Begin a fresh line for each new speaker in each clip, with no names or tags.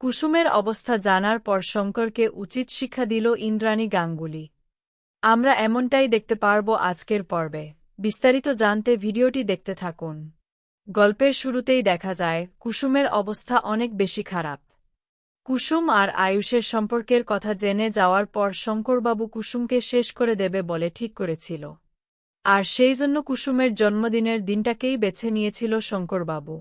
কুসুমের অবস্থা জানার পর শঙ্করকে উচিত শিক্ষা দিল ইন্দ্রাণী গাঙ্গুলি। আমরা এমনটাই দেখতে পারব আজকের পর্বে। বিস্তারিত জানতে ভিডিওটি দেখতে থাকুন। গল্পের শুরুতেই দেখা যায় কুসুমের অবস্থা অনেক বেশি খারাপ। কুসুম আর আয়ুষের সম্পর্কের কথা জেনে যাওয়ার পর শঙ্করবাবু কুসুমকে শেষ করে দেবে বলে ঠিক করেছিল। আর সেই জন্য কুসুমের জন্মদিনের দিনটাকেই বেছে নিয়েছিল শঙ্করবাবু।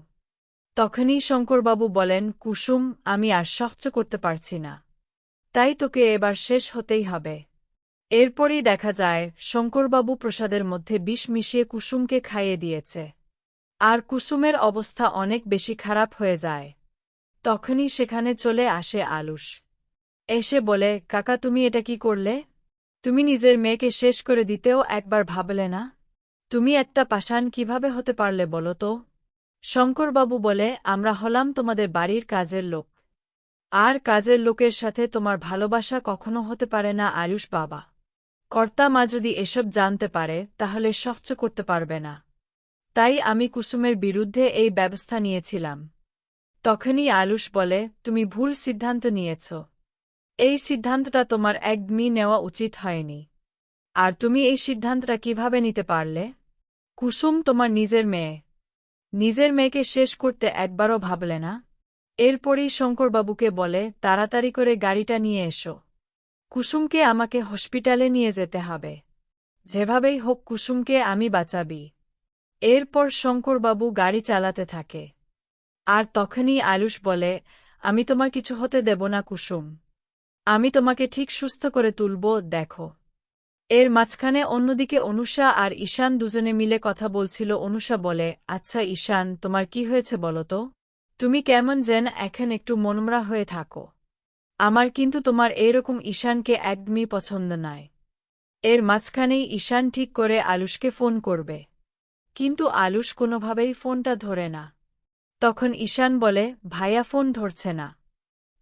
তখনই শঙ্করবাবু বলেন, কুসুম, আমি আর সহ্য করতে পারছি না, তাই তোকে এবার শেষ হতেই হবে। এরপরই দেখা যায় শঙ্করবাবু প্রসাদের মধ্যে বিষ মিশিয়ে কুসুমকে খাইয়ে দিয়েছে। আর কুসুমের অবস্থা অনেক বেশি খারাপ হয়ে যায়। তখনই সেখানে চলে আসে আলুশ। এসে বলে, কাকা, তুমি এটা কি করলে? তুমি নিজের মেয়েকে শেষ করে দিতেও একবার ভাবলে না? তুমি একটা পাষাণ কিভাবে হতে পারলে বলো তো? শঙ্করবাবু বলে, আমরা হলাম তোমাদের বাড়ির কাজের লোক। আর কাজের লোকের সাথে তোমার ভালোবাসা কখনো হতে পারে না আয়ুষ বাবা। কর্তা মা যদি এসব জানতে পারে তাহলে সহ্য করতে পারবে না। তাই আমি কুসুমের বিরুদ্ধে এই ব্যবস্থা নিয়েছিলাম। তখনই আয়ুষ বলে, তুমি ভুল সিদ্ধান্ত নিয়েছ। এই সিদ্ধান্তটা তোমার একদমই নেওয়া উচিত হয়নি। আর তুমি এই সিদ্ধান্তটা কিভাবে নিতে পারলে? কুসুম তোমার নিজের মেয়ে। নিজের মেয়েকে শেষ করতে একবারও ভাবলে না? এরপরই শঙ্করবাবুকে বলে, তাড়াতাড়ি করে গাড়িটা নিয়ে এসো। কুসুমকে আমাকে হসপিটালে নিয়ে যেতে হবে। যেভাবেই হোক কুসুমকে আমি বাঁচাবি। এরপর শঙ্করবাবু গাড়ি চালাতে থাকে। আর তখনই আয়ুষ বলে, আমি তোমার কিছু হতে দেব না কুসুম। আমি তোমাকে ঠিক সুস্থ করে তুলব, দেখো। এর মাঝখানে অন্যদিকে অনুষা আর ঈশান দুজনে মিলে কথা বলছিল। অনুষা বলে, আচ্ছা ঈশান, তোমার কি হয়েছে বলো তো? তুমি কেমন যেন এখন একটু মনমরা হয়ে থাকো। আমার কিন্তু তোমার এরকম ঈশানকে একদমই পছন্দ নয়। এর মাঝখানেই ঈশান ঠিক করে আলুষকে ফোন করবে। কিন্তু আলুষ কোনোভাবেই ফোনটা ধরে না। তখন ঈশান বলে, ভাইয়া ফোন ধরছে না।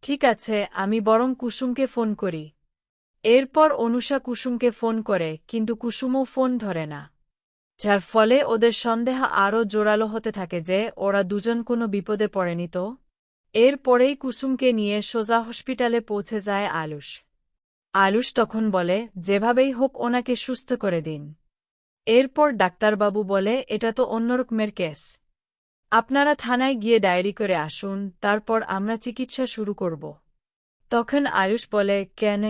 ঠিক আছে, আমি বরং কুসুমকে ফোন করি। এরপর অনুষা কুসুমকে ফোন করে, কিন্তু কুসুমও ফোন ধরে না। যার ফলে ওদের সন্দেহ আরও জোরালো হতে থাকে যে ওরা দুজন কোনো বিপদে পড়েনি তো। এরপরেই কুসুমকে নিয়ে সোজা হসপিটালে পৌঁছে যায় আলুষ। আলুষ তখন বলে, যেভাবেই হোক ওনাকে সুস্থ করে দিন। এরপর ডাক্তারবাবু বলে, এটা তো অন্যরকমের কেস। আপনারা থানায় গিয়ে ডায়েরি করে আসুন, তারপর আমরা চিকিৎসা শুরু করব। তখন আয়ুষ বলে, কেন?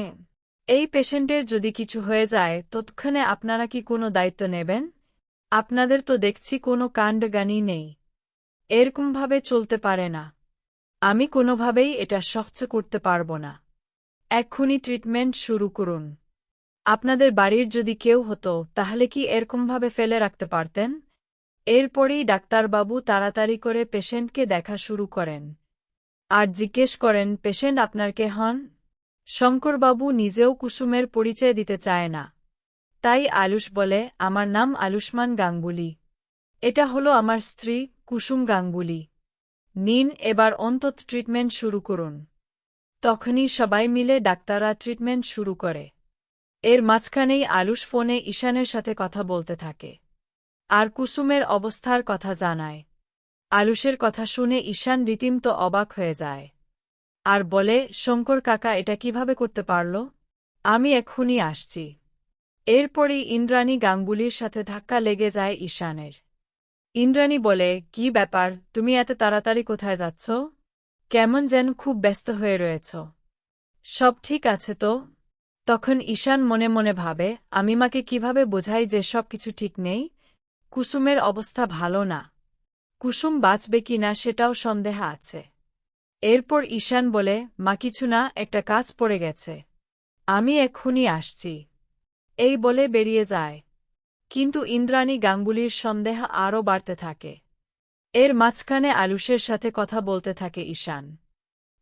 এই পেশেন্টের যদি কিছু হয়ে যায় ততক্ষণে আপনারা কি কোনো দায়িত্ব নেবেন? আপনাদের তো দেখছি কোনো কাণ্ডজ্ঞানই নেই। এরকমভাবে চলতে পারে না। আমি কোনোভাবেই এটা সহ্য করতে পারব না। এক্ষুনি ট্রিটমেন্ট শুরু করুন। আপনাদের বাড়ির যদি কেউ হতো তাহলে কি এরকমভাবে ফেলে রাখতে পারতেন? এরপরেই ডাক্তারবাবু তাড়াতাড়ি করে পেশেন্টকে দেখা শুরু করেন। আর জিজ্ঞেস করেন, পেশেন্ট আপনার কে হন? শঙ্করবাবু নিজেও কুসুমের পরিচয় দিতে চায় না। তাই আয়ুষ বলে, আমার নাম আয়ুষ্মান গাঙ্গুলি। এটা হলো আমার স্ত্রী কুসুম গাঙ্গুলি। নিন, এবার অন্তত ট্রিটমেন্ট শুরু করুন। তখনই সবাই মিলে ডাক্তাররা ট্রিটমেন্ট শুরু করে। এর মাঝখানেই আয়ুষ ফোনে ঈশানের সাথে কথা বলতে থাকে। আর কুসুমের অবস্থার কথা জানায়। আয়ুষের কথা শুনে ঈশান রীতিমতো অবাক হয়ে যায়। আর বলে, শঙ্কর কাকা এটা কিভাবে করতে পারল? আমি এক্ষুনি আসছি। এরপরই ইন্দ্রাণী গাঙ্গুলির সাথে ধাক্কা লেগে যায় ঈশানের। ইন্দ্রাণী বলে, কি ব্যাপার, তুমি এত তাড়াতাড়ি কোথায় যাচ্ছ? কেমন যেন খুব ব্যস্ত হয়ে রয়েছ। সব ঠিক আছে তো? তখন ঈশান মনে মনে ভাবে, আমি মাকে কিভাবে বোঝাই যে সব কিছু ঠিক নেই? কুসুমের অবস্থা ভালো না। কুসুম বাঁচবে কি না সেটাও সন্দেহ আছে। এরপর ঈশান বলে, মা কিছু না, একটা কাজ পড়ে গেছে। আমি এক্ষুনি আসছি। এই বলে বেরিয়ে যায়। কিন্তু ইন্দ্রাণী গাঙ্গুলির সন্দেহ আরও বাড়তে থাকে। এর মাঝখানে আয়ুষের সাথে কথা বলতে থাকে ঈশান।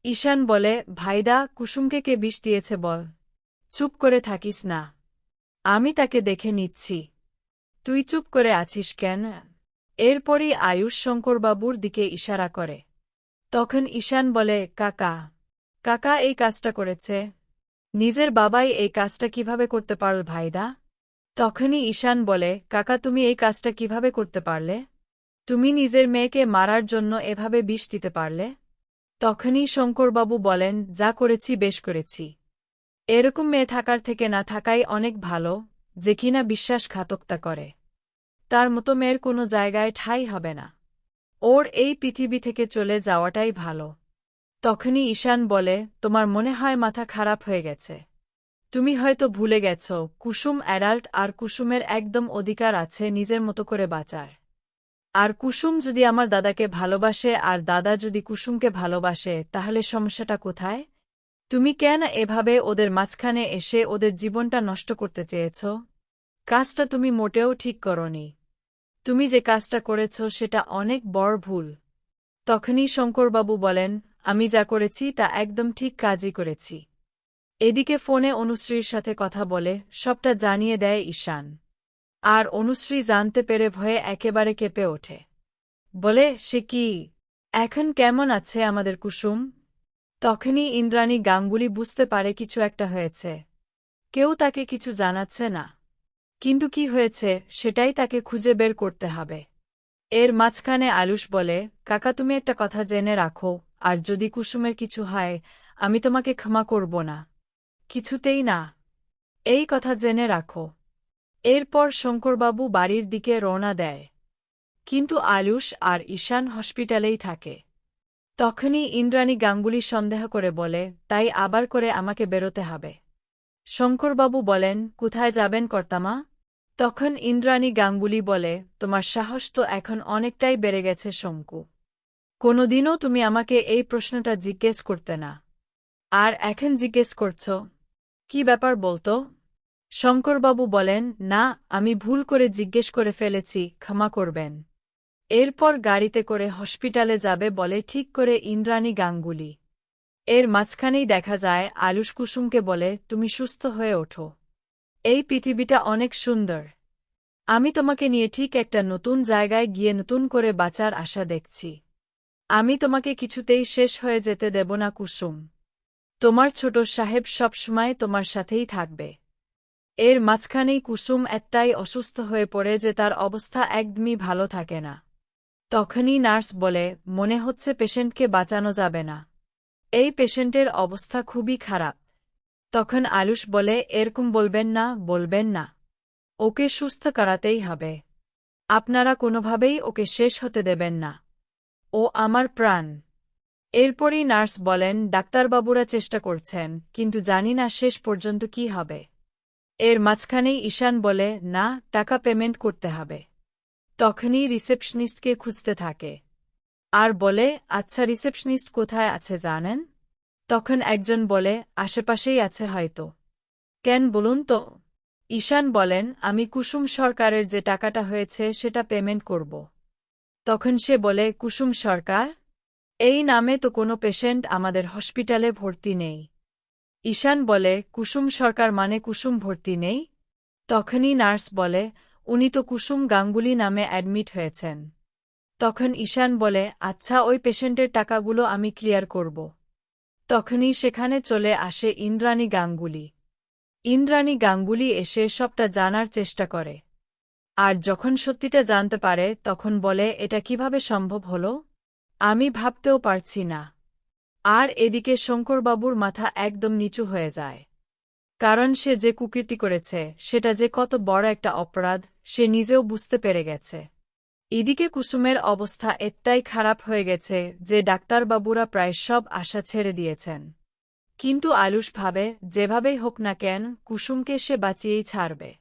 ঈশান বলে, ভাইদা, কুসুমকে কে বিষ দিয়েছে বল। চুপ করে থাকিস না। আমি তাকে দেখে নিচ্ছি। তুই চুপ করে আছিস কেন? এরপরই আয়ুষ শঙ্করবাবুর দিকে ইশারা করে। তখন ঈশান বলে, কাকা। কাকা এই কাজটা করেছে। নিজের বাবাই এই কাজটা কিভাবে করতে পারল ভাইদা? তখনই ঈশান বলে, কাকা, তুমি এই কাজটা কিভাবে করতে পারলে? তুমি নিজের মেয়েকে মারার জন্য এভাবে বিষ দিতে পারলে? তখনই শঙ্করবাবু বলেন, যা করেছি বেশ করেছি। এরকম মেয়ে থাকার থেকে না থাকাই অনেক ভালো, যে কিনা বিশ্বাসঘাতকতা করে। তার মতো মেয়ের কোনো জায়গায় ঠাঁই হবে না। ওর এই পৃথিবী থেকে চলে যাওয়াটাই ভালো। তখনই ঈশান বলে, তোমার মনে হয় মাথা খারাপ হয়ে গেছে। তুমি হয়তো ভুলে গেছ, কুসুম অ্যাডাল্ট আর কুসুমের একদম অধিকার আছে নিজের মতো করে বাঁচার। আর কুসুম যদি আমার দাদাকে ভালোবাসে আর দাদা যদি কুসুমকে ভালোবাসে, তাহলে সমস্যাটা কোথায়? তুমি কেন এভাবে ওদের মাঝখানে এসে ওদের জীবনটা নষ্ট করতে চেয়েছ? কাজটা তুমি মোটেও ঠিক করনি। তুমি যে কাজটা করেছ সেটা অনেক বড় ভুল। তখনই শঙ্করবাবু বলেন, আমি যা করেছি তা একদম ঠিক কাজই করেছি। এদিকে ফোনে অনুশ্রীর সাথে কথা বলে সবটা জানিয়ে দেয় ঈশান। আর অনুশ্রী জানতে পেরে ভয়ে একেবারে কেঁপে ওঠে। বলে, সে কি? এখন কেমন আছে আমাদের কুসুম? তখনই ইন্দ্রাণী গাঙ্গুলি বুঝতে পারে কিছু একটা হয়েছে। কেউ তাকে কিছু জানাচ্ছে না। কিন্তু কি হয়েছে সেটাই তাকে খুঁজে বের করতে হবে। এর মাঝখানে আয়ুষ বলে, কাকা তুমি একটা কথা জেনে রাখো, আর যদি কুসুমের কিছু হয়, আমি তোমাকে ক্ষমা করব না। কিছুতেই না। এই কথা জেনে রাখো। এরপর শঙ্করবাবু বাড়ির দিকে রওনা দেয়। কিন্তু আয়ুষ আর ঈশান হসপিটালেই থাকে। তখনই ইন্দ্রাণী গাঙ্গুলি সন্দেহ করে বলে, তাই আবার করে আমাকে বেরোতে হবে। শঙ্করবাবু বলেন, কোথায় যাবেন কর্তামা? তখন ইন্দ্রাণী গাঙ্গুলি বলে, তোমার সাহস তো এখন অনেকটাই বেড়ে গেছে শঙ্কু। কোনোদিনও তুমি আমাকে এই প্রশ্নটা জিজ্ঞেস করতে না। আর এখন জিজ্ঞেস করছ? কি ব্যাপার বলতো? শঙ্করবাবু বলেন, না, আমি ভুল করে জিজ্ঞেস করে ফেলেছি, ক্ষমা করবেন। এরপর গাড়িতে করে হসপিটালে যাবে বলে ঠিক করে ইন্দ্রাণী গাঙ্গুলি। এর মাঝখানেই দেখা যায় আয়ুষ কুসুমকে বলে, তুমি সুস্থ হয়ে ওঠো। এই পৃথিবীটা অনেক সুন্দর। আমি তোমাকে নিয়ে ঠিক একটা নতুন জায়গায় গিয়ে নতুন করে বাঁচার আশা দেখছি। আমি তোমাকে কিছুতেই শেষ হয়ে যেতে দেব না কুসুম। তোমার ছোট সাহেব সবসময় তোমার সাথেই থাকবে। এর মাঝখানেই কুসুম একটাই অসুস্থ হয়ে পড়ে যে তার অবস্থা একদমই ভালো থাকে না। তখনই নার্স বলে, মনে হচ্ছে পেশেন্টকে বাঁচানো যাবে না। এই পেশেন্টের অবস্থা খুবই খারাপ। তখন আয়ুষ বলে, এরকম বলবেন না। ওকে সুস্থ করাতেই হবে। আপনারা কোনোভাবেই ওকে শেষ হতে দেবেন না। ও আমার প্রাণ। এরপরই নার্স বলেন, ডাক্তারবাবুরা চেষ্টা করছেন, কিন্তু জানি না শেষ পর্যন্ত কি হবে। এর মাঝখানেই ঈশান বলে, না, টাকা পেমেন্ট করতে হবে। তখনই রিসেপশনিস্টকে খুঁজতে থাকে। আর বলে, আচ্ছা রিসেপশনিস্ট কোথায় আছে জানেন? তখন একজন বলে, আশেপাশেই আছে হয়তো। কেন বলুন তো? ঈশান বলেন, আমি কুসুম সরকারের যে টাকাটা হয়েছে সেটা পেমেন্ট করব। তখন সে বলে, কুসুম সরকার? এই নামে তো কোনো পেশেন্ট আমাদের হসপিটালে ভর্তি নেই। ঈশান বলে, কুসুম সরকার মানে কুসুম ভর্তি নেই? তখনই নার্স বলে, উনি তো কুসুম গাঙ্গুলি নামে অ্যাডমিট হয়েছেন। তখন ঈশান বলে, আচ্ছা ওই পেশেন্টের টাকাগুলো আমি ক্লিয়ার করব। তখনই সেখানে চলে আসে ইন্দ্রাণী গাঙ্গুলি। ইন্দ্রাণী গাঙ্গুলি এসে সবটা জানার চেষ্টা করে। আর যখন সত্যিটা জানতে পারে তখন বলে, এটা কিভাবে সম্ভব হল? আমি ভাবতেও পারছি না। আর এদিকে শঙ্করবাবুর মাথা একদম নিচু হয়ে যায়। কারণ সে যে কুকীর্তি করেছে সেটা যে কত বড় একটা অপরাধ সে নিজেও বুঝতে পেরে গেছে। এদিকে কুসুমের অবস্থা এতটাই খারাপ হয়ে গেছে যে ডাক্তারবাবুরা প্রায় সব আশা ছেড়ে দিয়েছেন। কিন্তু আয়ুষ ভাবে, যেভাবেই হোক না কেন কুসুমকে সে বাঁচিয়েই ছাড়বে।